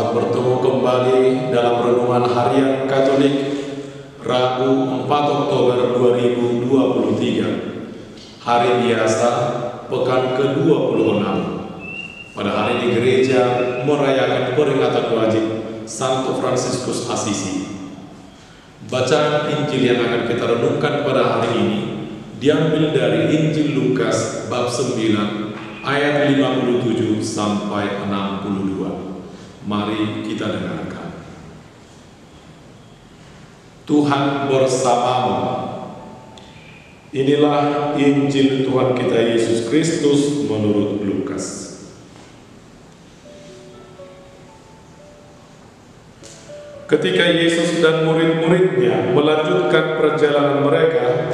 Selamat bertemu kembali dalam renungan harian Katolik Rabu 4 Oktober 2023. Hari biasa, pekan ke-26. Pada hari ini gereja merayakan peringatan wajib Santo Fransiskus Assisi. Bacaan Injil yang akan kita renungkan pada hari ini diambil dari Injil Lukas bab 9 ayat 57 sampai 62. Mari kita dengarkan. Tuhan bersamamu. Inilah Injil Tuhan kita Yesus Kristus menurut Lukas. Ketika Yesus dan murid-muridnya melanjutkan perjalanan mereka,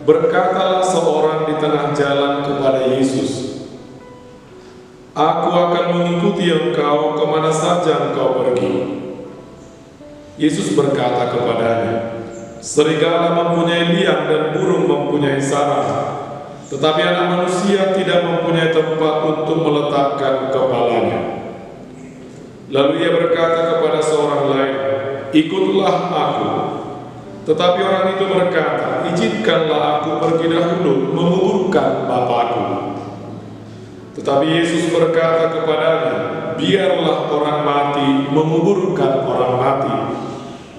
berkatalah seorang di tengah jalan kepada Yesus, "Aku akan mengikuti engkau kemana saja engkau pergi." Yesus berkata kepadanya, "Serigala mempunyai liang dan burung mempunyai sarang, tetapi Anak Manusia tidak mempunyai tempat untuk meletakkan kepalanya." Lalu ia berkata kepada seorang lain, "Ikutlah aku." Tetapi orang itu berkata, "Izinkanlah aku pergi dahulu menguburkan Bapakku." Tetapi Yesus berkata kepadanya, "Biarlah orang mati menguburkan orang mati,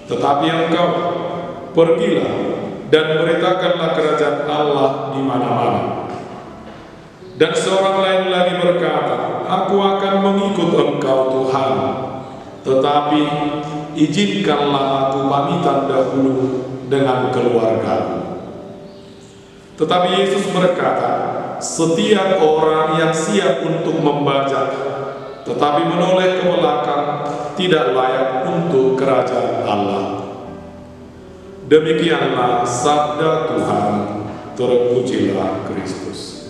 tetapi engkau pergilah dan beritakanlah kerajaan Allah di mana-mana." Dan seorang lain lagi berkata, "Aku akan mengikut engkau Tuhan, tetapi izinkanlah aku pamitan dahulu dengan keluargaku." Tetapi Yesus berkata, "Setiap orang yang siap untuk membajak, tetapi menoleh ke belakang, tidak layak untuk kerajaan Allah." Demikianlah sabda Tuhan. Terpujilah Kristus.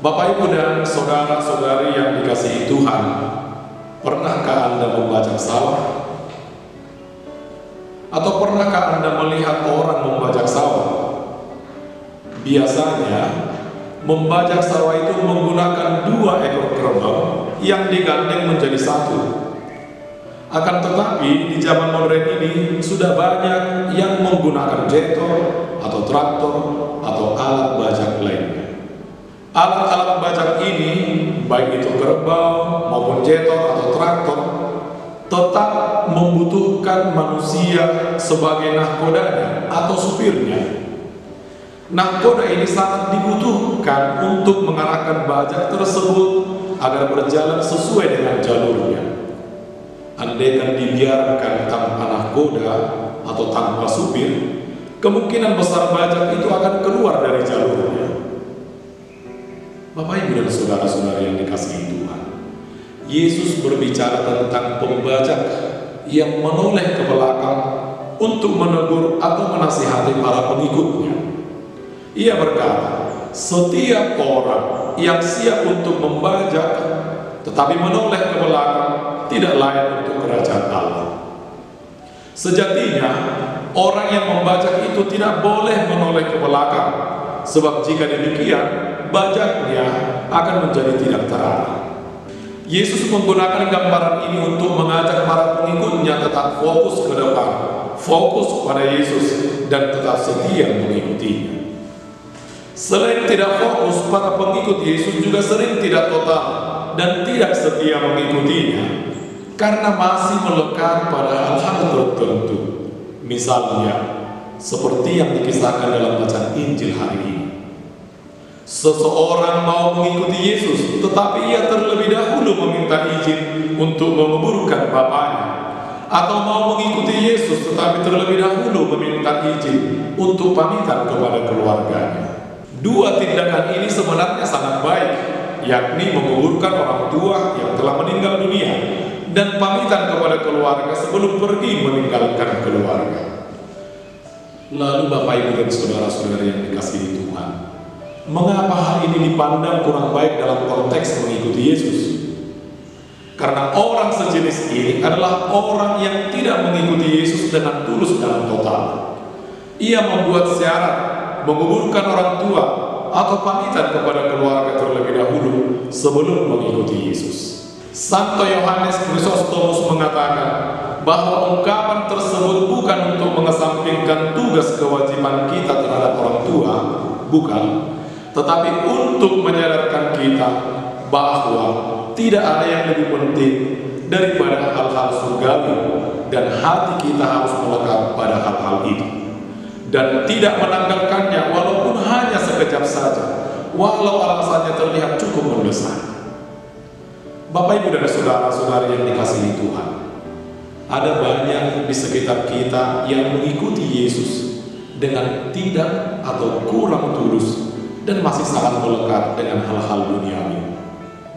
Bapak, Ibu, dan saudara-saudari yang dikasihi Tuhan, pernahkah Anda membajak sawah? Atau pernahkah Anda melihat orang membajak sawah? Biasanya, membajak sawah itu menggunakan 2 ekor kerbau yang digandeng menjadi satu. Akan tetapi, di zaman modern ini sudah banyak yang menggunakan jetor atau traktor atau alat bajak lainnya. Alat-alat bajak ini, baik itu kerbau maupun jetor atau traktor, tetap membutuhkan manusia sebagai nahkodanya atau supirnya. Nahkoda ini sangat dibutuhkan untuk mengarahkan bajak tersebut agar berjalan sesuai dengan jalurnya. Andaikan dibiarkan tanpa nahkoda atau tanpa supir, kemungkinan besar bajak itu akan keluar dari jalurnya. Bapak, Ibu, dan saudara-saudari yang dikasihi Tuhan, Yesus berbicara tentang pembajak yang menoleh ke belakang untuk menegur atau menasihati para pengikutnya. Ia berkata, setiap orang yang siap untuk membajak tetapi menoleh ke belakang tidak layak untuk kerajaan Allah. Sejatinya, orang yang membajak itu tidak boleh menoleh ke belakang, sebab jika demikian, bajaknya akan menjadi tidak terarah. Yesus menggunakan gambaran ini untuk mengajak para pengikutnya tetap fokus ke depan, fokus pada Yesus, dan tetap setia mengikutinya. Selain tidak fokus, para pengikut Yesus juga sering tidak total dan tidak setia mengikutinya karena masih melekat pada hal-hal tertentu. Misalnya, seperti yang dikisahkan dalam bacaan Injil hari ini. Seseorang mau mengikuti Yesus, tetapi ia terlebih dahulu meminta izin untuk menguburkan bapaknya. Atau mau mengikuti Yesus, tetapi terlebih dahulu meminta izin untuk pamitan kepada keluarganya. 2 tindakan ini sebenarnya sangat baik, yakni menguburkan orang tua yang telah meninggal dunia dan pamitan kepada keluarga sebelum pergi meninggalkan keluarga. Lalu Bapak, Ibu, dan saudara-saudari yang dikasihi Tuhan, mengapa hal ini dipandang kurang baik dalam konteks mengikuti Yesus? Karena orang sejenis ini adalah orang yang tidak mengikuti Yesus dengan tulus dan total. Ia membuat syarat menguburkan orang tua atau pamitan kepada keluarga terlebih dahulu sebelum mengikuti Yesus. Santo Yohanes Chrysostomus mengatakan bahwa ungkapan tersebut bukan untuk mengesampingkan tugas kewajiban kita terhadap orang tua, bukan, tetapi untuk menyadarkan kita bahwa tidak ada yang lebih penting daripada hal-hal surgawi, dan hati kita harus melekat pada hal-hal itu dan tidak menanggalkannya walaupun hanya sekejap saja, walau alasannya terlihat cukup mendesak. Bapak, Ibu, dan saudara-saudari yang dikasihi Tuhan, ada banyak di sekitar kita yang mengikuti Yesus dengan tidak atau kurang tulus dan masih sangat melekat dengan hal-hal duniawi.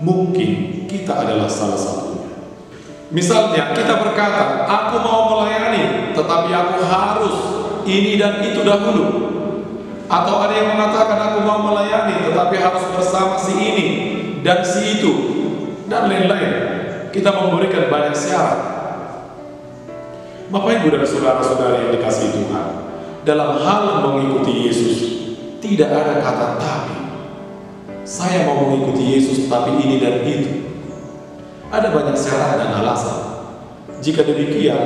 Mungkin kita adalah salah satunya. Misalnya kita berkata, aku mau melayani, tetapi aku harus ini dan itu dahulu. Atau ada yang mengatakan, aku mau melayani, tetapi harus bersama si ini dan si itu, dan lain-lain. Kita memberikan banyak syarat. Bapak, Ibu, dan saudara-saudari yang dikasihi Tuhan, dalam hal mengikuti Yesus tidak ada kata tapi. Saya mau mengikuti Yesus tapi ini dan itu. Ada banyak syarat dan alasan. Jika demikian,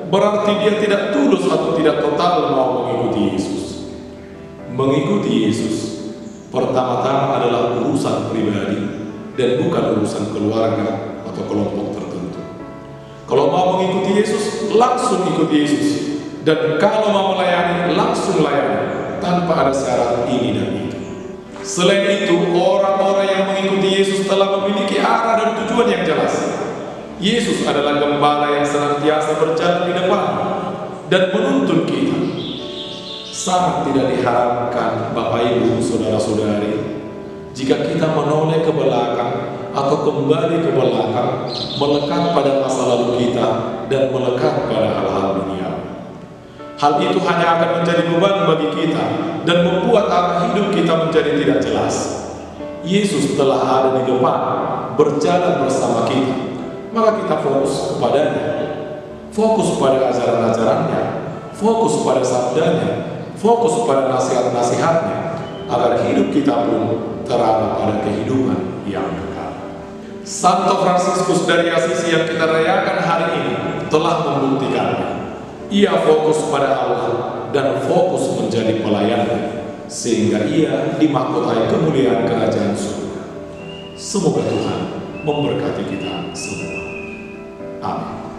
berarti dia tidak tulus atau tidak total mau mengikuti Yesus. Mengikuti Yesus pertama-tama adalah urusan pribadi dan bukan urusan keluarga atau kelompok tertentu. Kalau mau mengikuti Yesus, langsung ikuti Yesus. Dan kalau mau melayani, langsung layani, tanpa ada syarat ini dan itu. Selain itu, orang-orang yang mengikuti Yesus telah memiliki arah dan tujuan yang jelas. Yesus adalah gembala yang senantiasa berjalan di depan dan menuntun kita. Sangat tidak diharapkan, Bapak, Ibu, saudara-saudari, jika kita menoleh ke belakang atau kembali ke belakang, melekat pada masa lalu kita dan melekat pada hal-hal dunia. Hal itu hanya akan menjadi beban bagi kita dan membuat arah hidup kita menjadi tidak jelas. Yesus telah ada di depan, berjalan bersama kita. Maka kita fokus kepadanya, fokus pada ajaran-ajarannya, fokus pada sabdanya, fokus pada nasihat-nasihatnya, agar hidup kita pun terarah pada kehidupan yang kekal. Santo Fransiskus dari Assisi yang kita rayakan hari ini telah membuktikannya. Ia fokus pada Allah dan fokus menjadi pelayannya, sehingga ia dimahkotai kemuliaan kerajaan surga. Semoga Tuhan memberkati kita semua. Amin.